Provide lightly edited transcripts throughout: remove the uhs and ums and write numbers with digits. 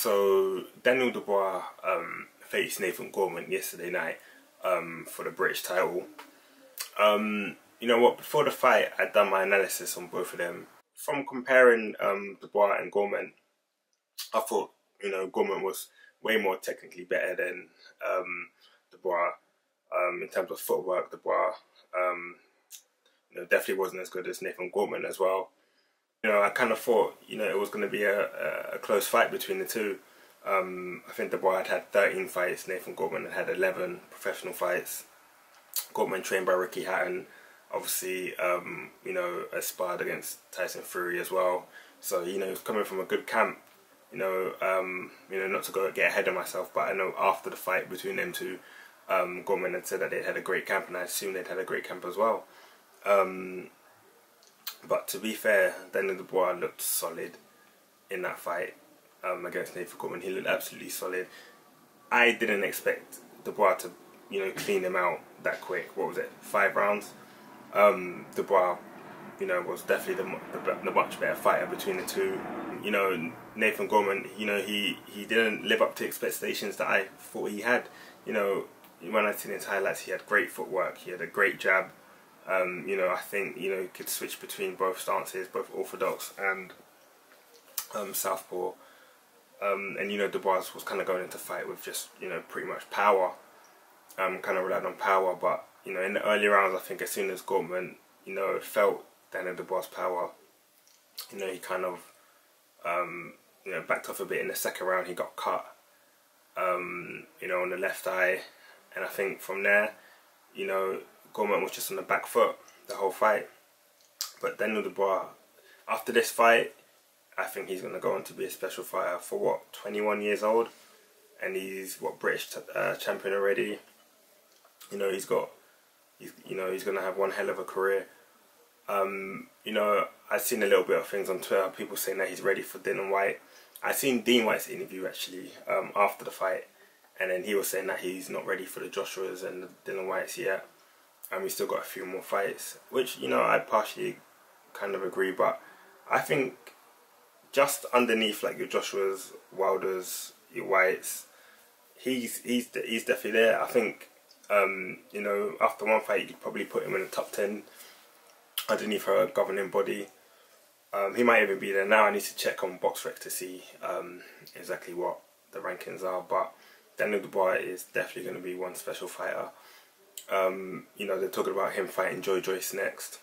So Daniel Dubois faced Nathan Gorman yesterday night for the British title. You know what? Before the fight, I'd done my analysis on both of them. From comparing Dubois and Gorman, I thought Gorman was way more technically better than Dubois. In terms of footwork, Dubois definitely wasn't as good as Nathan Gorman as well. I kind of thought it was going to be a close fight between the two. I think Dubois had 13 fights, Nathan Gorman had 11 professional fights. Gorman trained by Ricky Hatton, obviously aspired against Tyson Fury as well. So he's coming from a good camp. Not to get ahead of myself, but I know after the fight between them two, Gorman had said that they had a great camp, and I assume they'd had a great camp as well. But to be fair, Daniel Dubois looked solid in that fight against Nathan Gorman. He looked absolutely solid. I didn't expect Dubois to clean him out that quick. What was it, 5 rounds? Dubois was definitely the much better fighter between the two. Nathan Gorman, he didn't live up to expectations that I thought he had. When I seen his highlights, he had great footwork, he had a great jab. I think he could switch between both stances, both orthodox and southpaw. And Dubois was kind of going into fight with just pretty much power, kind of relied on power. But in the early rounds, I think as soon as Gorman felt Daniel Dubois' power, he kind of backed off a bit. In the second round, he got cut on the left eye, and I think from there Gorman was just on the back foot the whole fight. But Daniel Dubois, after this fight, I think he's going to go on to be a special fighter. For what, 21 years old, and he's British champion already. He's going to have one hell of a career. I've seen a little bit of things on Twitter, people saying that he's ready for Dillian Whyte. I seen Dean White's interview actually after the fight, and then he was saying that he's not ready for the Joshuas and the Dillian Whytes yet. And we still got a few more fights, which I partially kind of agree, but I think just underneath like your Joshuas, Wilders, your Whites, he's definitely there. I think after one fight you could probably put him in the top 10 underneath her governing body. He might even be there now. I need to check on BoxRec to see exactly what the rankings are, but Daniel Dubois is definitely going to be one special fighter. They're talking about him fighting Joe Joyce next.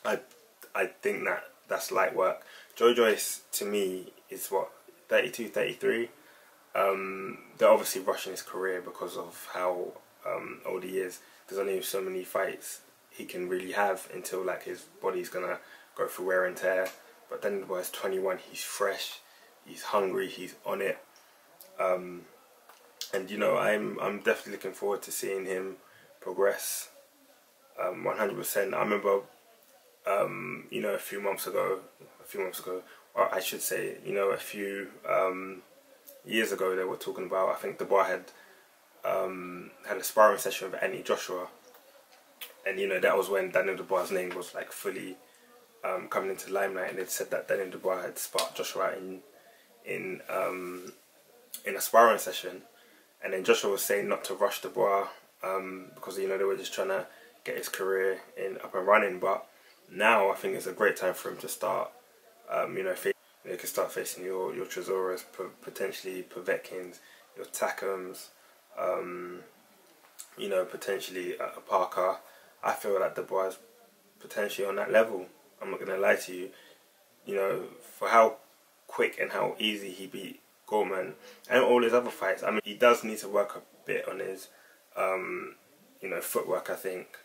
I think that's light work. Joe Joyce to me is what, 32, 33. They're obviously rushing his career because of how old he is. There's only so many fights he can really have until like his body's gonna go through wear and tear. But then Dubois is 21. He's fresh. He's hungry. He's on it. And I'm definitely looking forward to seeing him progress 100%. I remember a few months ago, or I should say a few years ago, they were talking about, I think Dubois had a sparring session with Anthony Joshua, and that was when Daniel Dubois' name was like fully coming into limelight, and they said that Daniel Dubois had sparked Joshua in a sparring session, and then Joshua was saying not to rush Dubois because they were just trying to get his career up and running. But now I think it's a great time for him to start. You can start facing your Trezoras, potentially Povetkins, your Takams, potentially a Parker. I feel like Dubois is potentially on that level. I'm not gonna lie to you. For how quick and how easy he beat Gorman and all his other fights. I mean, he does need to work a bit on his footwork, I think.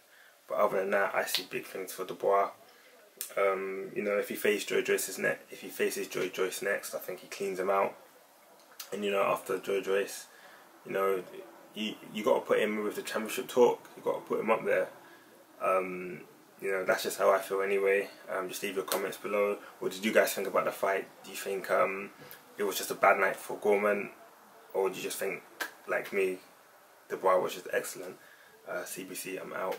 But other than that, I see big things for Dubois. If he faces Joe Joyce next, I think he cleans him out. And after Joe Joyce, you got to put him with the championship talk. You got to put him up there. That's just how I feel anyway. Just leave your comments below. What did you guys think about the fight? Do you think it was just a bad night for Gorman, or do you just think, like me, Dubois was just excellent? CBC, I'm out.